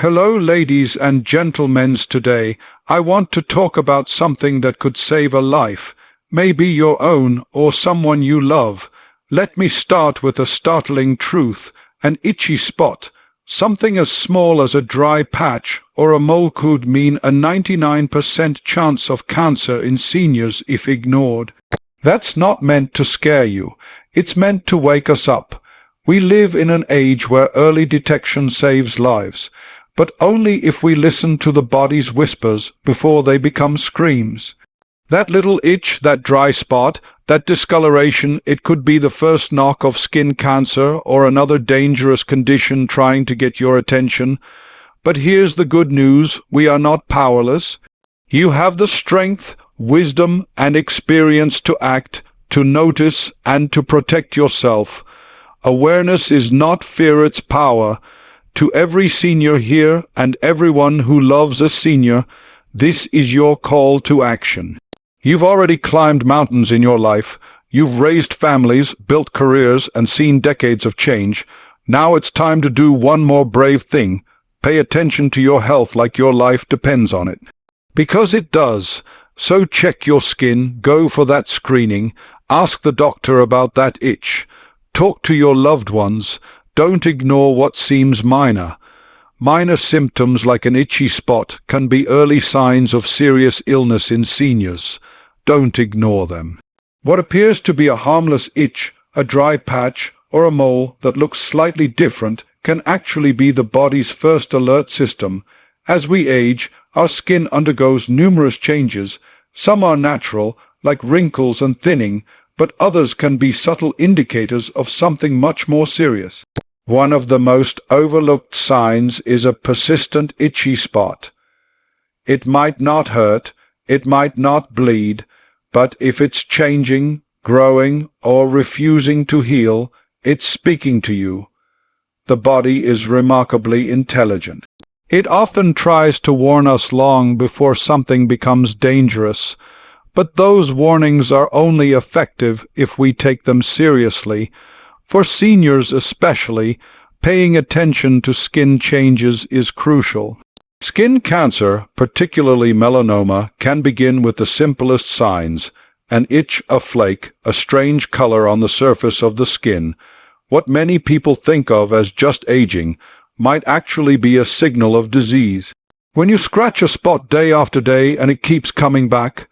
Hello, ladies and gentlemen. Today, I want to talk about something that could save a life, maybe your own or someone you love. Let me start with a startling truth. An itchy spot, something as small as a dry patch or a mole, could mean a 99% chance of cancer in seniors if ignored. That's not meant to scare you. It's meant to wake us up. We live in an age where early detection saves lives, but only if we listen to the body's whispers before they become screams. That little itch, that dry spot, that discoloration, it could be the first knock of skin cancer or another dangerous condition trying to get your attention. But here's the good news: we are not powerless. You have the strength, wisdom, and experience to act, to notice, and to protect yourself. Awareness is not fear, it's power. To every senior here and everyone who loves a senior, this is your call to action. You've already climbed mountains in your life. You've raised families, built careers, and seen decades of change. Now it's time to do one more brave thing. Pay attention to your health like your life depends on it. Because it does. So check your skin, go for that screening, ask the doctor about that itch. Talk to your loved ones. Don't ignore what seems minor. Minor symptoms like an itchy spot can be early signs of serious illness in seniors. Don't ignore them. What appears to be a harmless itch, a dry patch, or a mole that looks slightly different can actually be the body's first alert system. As we age, our skin undergoes numerous changes. Some are natural, like wrinkles and thinning, but others can be subtle indicators of something much more serious. One of the most overlooked signs is a persistent itchy spot. It might not hurt, it might not bleed, but if it's changing, growing, or refusing to heal, it's speaking to you. The body is remarkably intelligent. It often tries to warn us long before something becomes dangerous, but those warnings are only effective if we take them seriously. For seniors especially, paying attention to skin changes is crucial. Skin cancer, particularly melanoma, can begin with the simplest signs: an itch, a flake, a strange color on the surface of the skin. What many people think of as just aging might actually be a signal of disease. When you scratch a spot day after day and it keeps coming back,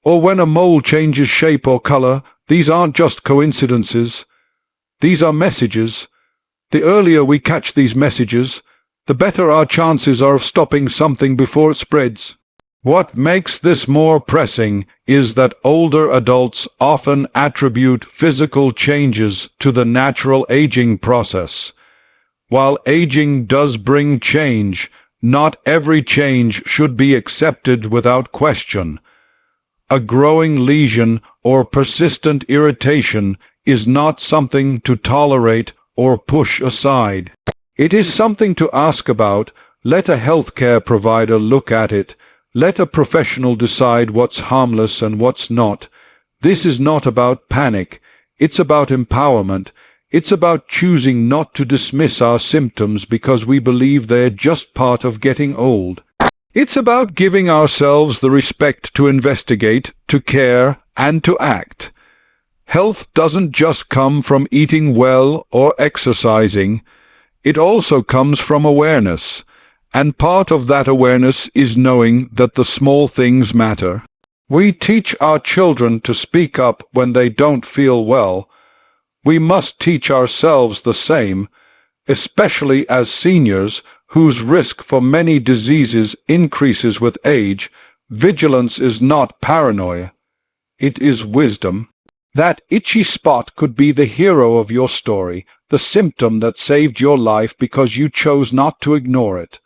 or when a mole changes shape or color, these aren't just coincidences. These are messages. The earlier we catch these messages, the better our chances are of stopping something before it spreads. What makes this more pressing is that older adults often attribute physical changes to the natural aging process. While aging does bring change, not every change should be accepted without question. A growing lesion or persistent irritation is not something to tolerate or push aside. It is something to ask about. Let a healthcare provider look at it. Let a professional decide what's harmless and what's not. This is not about panic. It's about empowerment. It's about choosing not to dismiss our symptoms because we believe they're just part of getting old. It's about giving ourselves the respect to investigate, to care, and to act. Health doesn't just come from eating well or exercising. It also comes from awareness. And part of that awareness is knowing that the small things matter. We teach our children to speak up when they don't feel well. We must teach ourselves the same, especially as seniors whose risk for many diseases increases with age. Vigilance is not paranoia. It is wisdom. That itchy spot could be the hero of your story, the symptom that saved your life because you chose not to ignore it.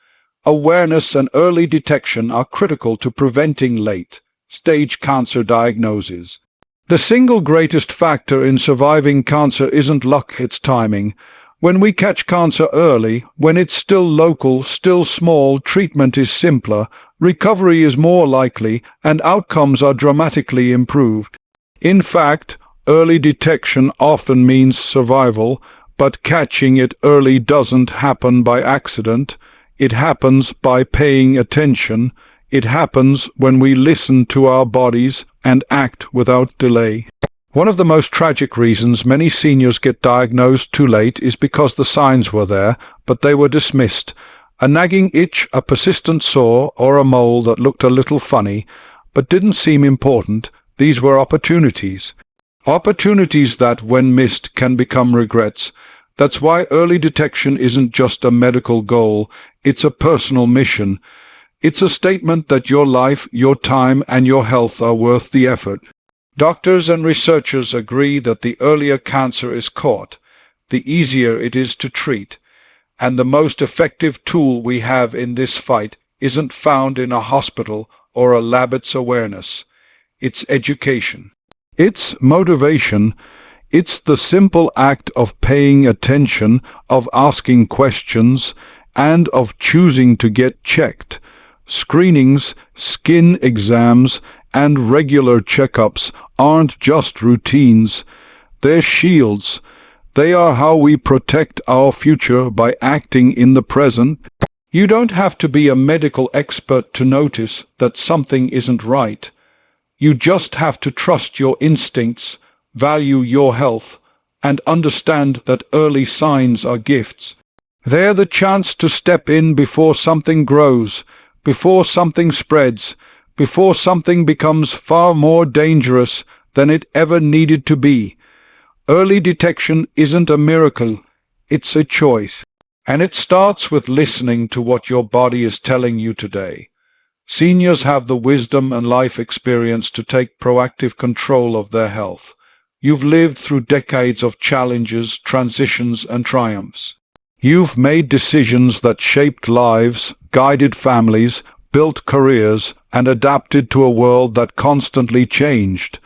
Awareness and early detection are critical to preventing late-stage cancer diagnoses. The single greatest factor in surviving cancer isn't luck, it's timing. When we catch cancer early, when it's still local, still small, treatment is simpler, recovery is more likely, and outcomes are dramatically improved. In fact, early detection often means survival, but catching it early doesn't happen by accident. It happens by paying attention. It happens when we listen to our bodies and act without delay. One of the most tragic reasons many seniors get diagnosed too late is because the signs were there, but they were dismissed. A nagging itch, a persistent sore, or a mole that looked a little funny, but didn't seem important, these were opportunities. Opportunities that, when missed, can become regrets. That's why early detection isn't just a medical goal, it's a personal mission. It's a statement that your life, your time, and your health are worth the effort. Doctors and researchers agree that the earlier cancer is caught, the easier it is to treat, and the most effective tool we have in this fight isn't found in a hospital or a lab. It's awareness. It's education. It's motivation. It's the simple act of paying attention, of asking questions, and of choosing to get checked. Screenings, skin exams, and regular checkups aren't just routines. They're shields. They are how we protect our future by acting in the present. You don't have to be a medical expert to notice that something isn't right. You just have to trust your instincts, value your health, and understand that early signs are gifts. They're the chance to step in before something grows, before something spreads, before something becomes far more dangerous than it ever needed to be. Early detection isn't a miracle, it's a choice. And it starts with listening to what your body is telling you today. Seniors have the wisdom and life experience to take proactive control of their health. You've lived through decades of challenges, transitions, and triumphs. You've made decisions that shaped lives, guided families, built careers, and adapted to a world that constantly changed.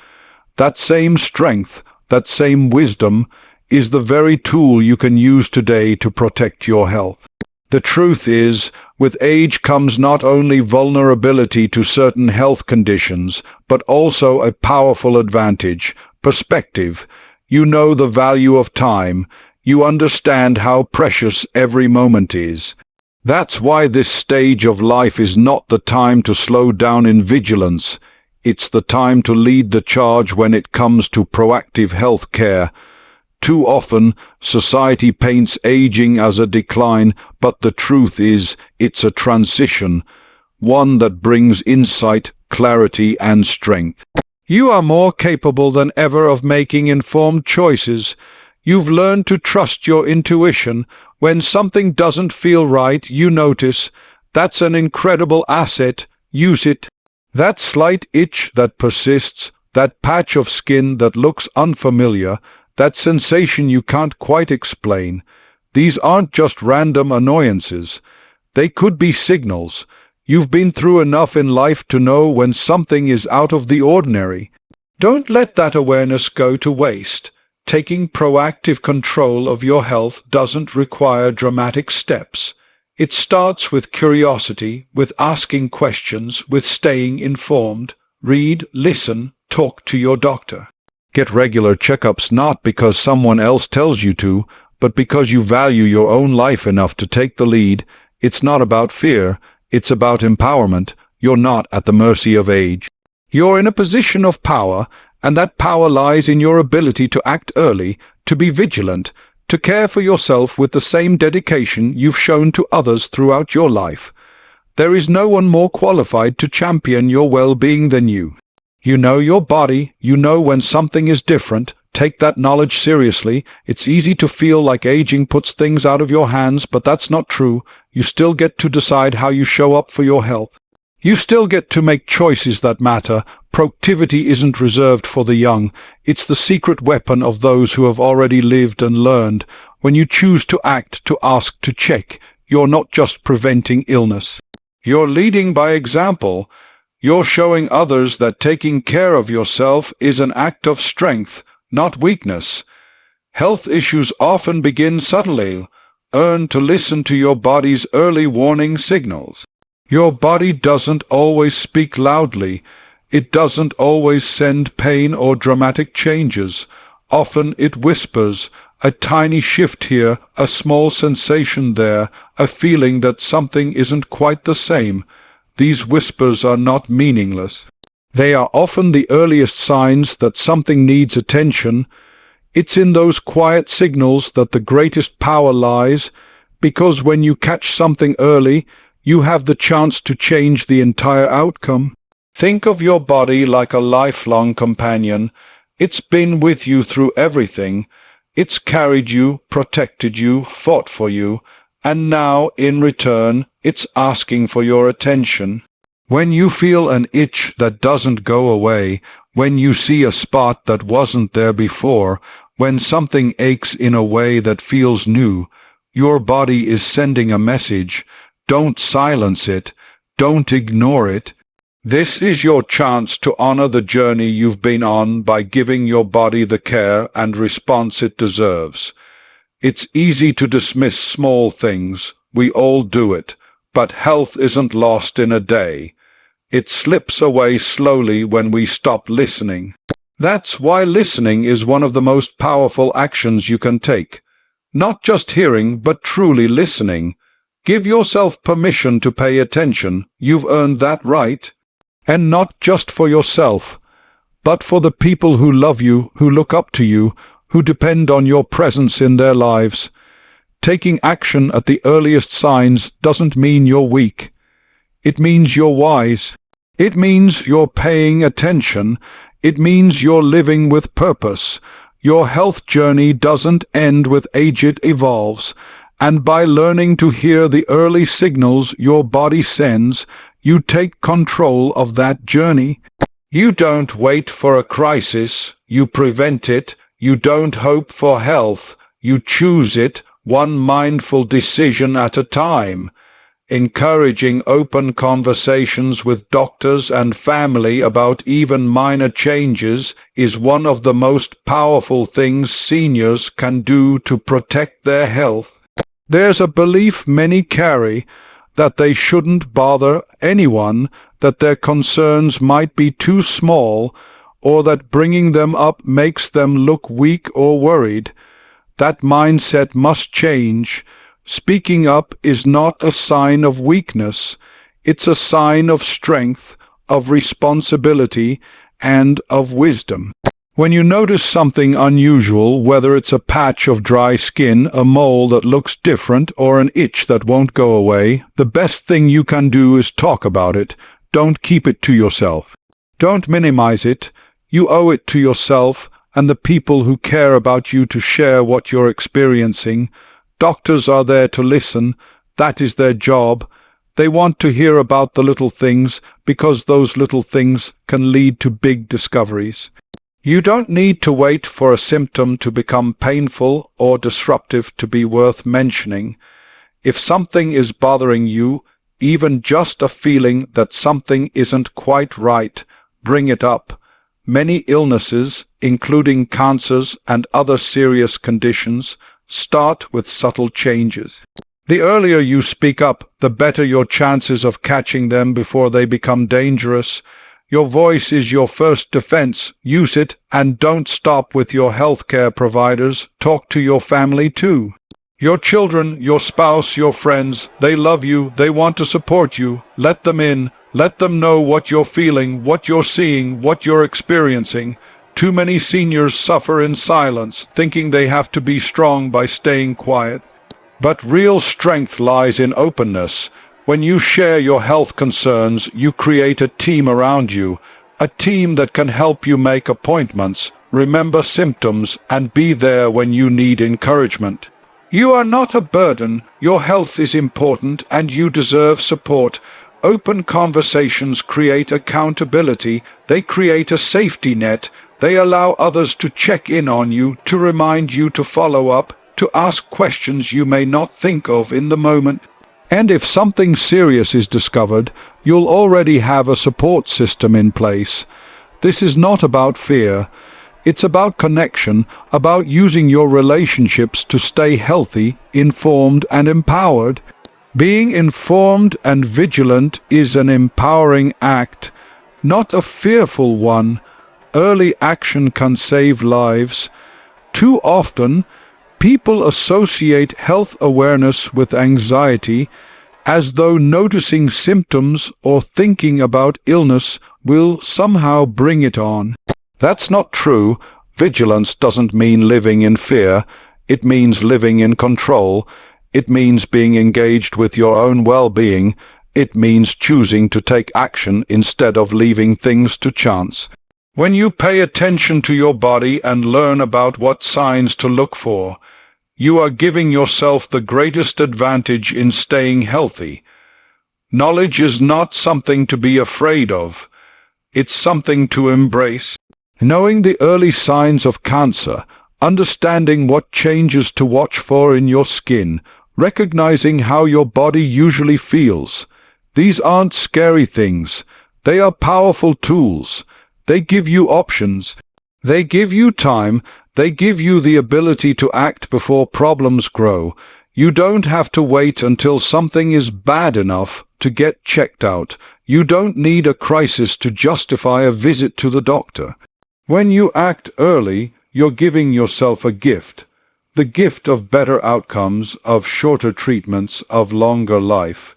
That same strength, that same wisdom, is the very tool you can use today to protect your health. The truth is, with age comes not only vulnerability to certain health conditions, but also a powerful advantage, perspective. You know the value of time. You understand how precious every moment is. That's why this stage of life is not the time to slow down in vigilance. It's the time to lead the charge when it comes to proactive health care. Too often, society paints aging as a decline, but the truth is, it's a transition, one that brings insight, clarity, and strength. You are more capable than ever of making informed choices. You've learned to trust your intuition. When something doesn't feel right, you notice. That's an incredible asset. Use it. That slight itch that persists, that patch of skin that looks unfamiliar, that sensation you can't quite explain, these aren't just random annoyances. They could be signals. You've been through enough in life to know when something is out of the ordinary. Don't let that awareness go to waste. Taking proactive control of your health doesn't require dramatic steps. It starts with curiosity, with asking questions, with staying informed. Read, listen, talk to your doctor. Get regular checkups not because someone else tells you to, but because you value your own life enough to take the lead. It's not about fear, it's about empowerment. You're not at the mercy of age. You're in a position of power, and that power lies in your ability to act early, to be vigilant, to care for yourself with the same dedication you've shown to others throughout your life. There is no one more qualified to champion your well-being than you. You know your body, you know when something is different. Take that knowledge seriously. It's easy to feel like aging puts things out of your hands, but that's not true. You still get to decide how you show up for your health. You still get to make choices that matter. Productivity isn't reserved for the young. It's the secret weapon of those who have already lived and learned. When you choose to act, to ask, to check, you're not just preventing illness. You're leading by example. You're showing others that taking care of yourself is an act of strength, not weakness. Health issues often begin subtly. Learn to listen to your body's early warning signals. Your body doesn't always speak loudly. It doesn't always send pain or dramatic changes. Often it whispers, A tiny shift here, a small sensation there, a feeling that something isn't quite the same. These whispers are not meaningless. They are often the earliest signs that something needs attention. It's in those quiet signals that the greatest power lies, because when you catch something early, you have the chance to change the entire outcome. Think of your body like a lifelong companion. It's been with you through everything. It's carried you, protected you, fought for you, and now, in return, it's asking for your attention. When you feel an itch that doesn't go away, when you see a spot that wasn't there before, when something aches in a way that feels new, your body is sending a message. Don't silence it. Don't ignore it. This is your chance to honor the journey you've been on by giving your body the care and response it deserves. It's easy to dismiss small things. We all do it. But health isn't lost in a day. It slips away slowly when we stop listening. That's why listening is one of the most powerful actions you can take. Not just hearing, but truly listening. Give yourself permission to pay attention. You've earned that right. And not just for yourself, but for the people who love you, who look up to you, who depend on your presence in their lives. Taking action at the earliest signs doesn't mean you're weak. It means you're wise. It means you're paying attention. It means you're living with purpose. Your health journey doesn't end with age, it evolves. And by learning to hear the early signals your body sends, you take control of that journey. You don't wait for a crisis. You prevent it. You don't hope for health. You choose it, one mindful decision at a time. Encouraging open conversations with doctors and family about even minor changes is one of the most powerful things seniors can do to protect their health. There's a belief many carry that they shouldn't bother anyone, that their concerns might be too small, or that bringing them up makes them look weak or worried. That mindset must change. Speaking up is not a sign of weakness. It's a sign of strength, of responsibility, and of wisdom. When you notice something unusual, whether it's a patch of dry skin, a mole that looks different, or an itch that won't go away, the best thing you can do is talk about it. Don't keep it to yourself. Don't minimize it. You owe it to yourself and the people who care about you to share what you're experiencing. Doctors are there to listen. That is their job. They want to hear about the little things because those little things can lead to big discoveries. You don't need to wait for a symptom to become painful or disruptive to be worth mentioning. If something is bothering you, even just a feeling that something isn't quite right, bring it up. Many illnesses, including cancers and other serious conditions, start with subtle changes. The earlier you speak up, the better your chances of catching them before they become dangerous. Your voice is your first defense. Use it, and don't stop with your healthcare providers. Talk to your family too. Your children, your spouse, your friends, they love you, they want to support you. Let them in. Let them know what you're feeling, what you're seeing, what you're experiencing. Too many seniors suffer in silence, thinking they have to be strong by staying quiet. But real strength lies in openness. When you share your health concerns, you create a team around you, a team that can help you make appointments, remember symptoms, and be there when you need encouragement. You are not a burden. Your health is important, and you deserve support. Open conversations create accountability. They create a safety net. They allow others to check in on you, to remind you to follow up, to ask questions you may not think of in the moment. And if something serious is discovered, you'll already have a support system in place. This is not about fear. It's about connection, about using your relationships to stay healthy, informed, and empowered. Being informed and vigilant is an empowering act, not a fearful one. Early action can save lives. Too often, People associate health awareness with anxiety, as though noticing symptoms or thinking about illness will somehow bring it on. That's not true. Vigilance doesn't mean living in fear. It means living in control. It means being engaged with your own well-being. It means choosing to take action instead of leaving things to chance. When you pay attention to your body and learn about what signs to look for, you are giving yourself the greatest advantage in staying healthy. Knowledge is not something to be afraid of. It's something to embrace. Knowing the early signs of cancer, understanding what changes to watch for in your skin, recognizing how your body usually feels. These aren't scary things. They are powerful tools. They give you options. They give you time. They give you the ability to act before problems grow. You don't have to wait until something is bad enough to get checked out. You don't need a crisis to justify a visit to the doctor. When you act early, you're giving yourself a gift. The gift of better outcomes, of shorter treatments, of longer life.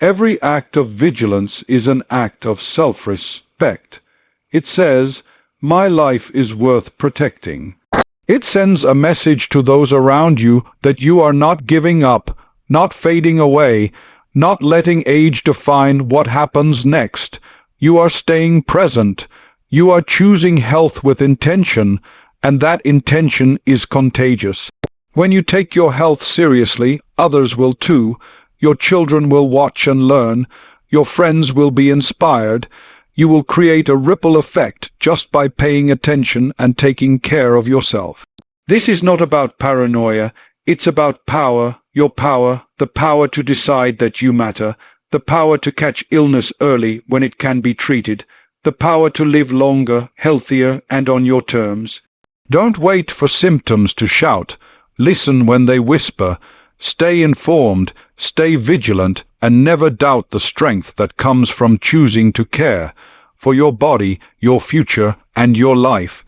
Every act of vigilance is an act of self-respect. It says, "My life is worth protecting." It sends a message to those around you that you are not giving up, not fading away, not letting age define what happens next. You are staying present. You are choosing health with intention, and that intention is contagious. When you take your health seriously, others will too. Your children will watch and learn. Your friends will be inspired. You will create a ripple effect just by paying attention and taking care of yourself. This is not about paranoia. It's about power, your power, the power to decide that you matter, the power to catch illness early when it can be treated, the power to live longer, healthier, and on your terms. Don't wait for symptoms to shout. Listen when they whisper. Stay informed, stay vigilant, and never doubt the strength that comes from choosing to care for your body, your future, and your life.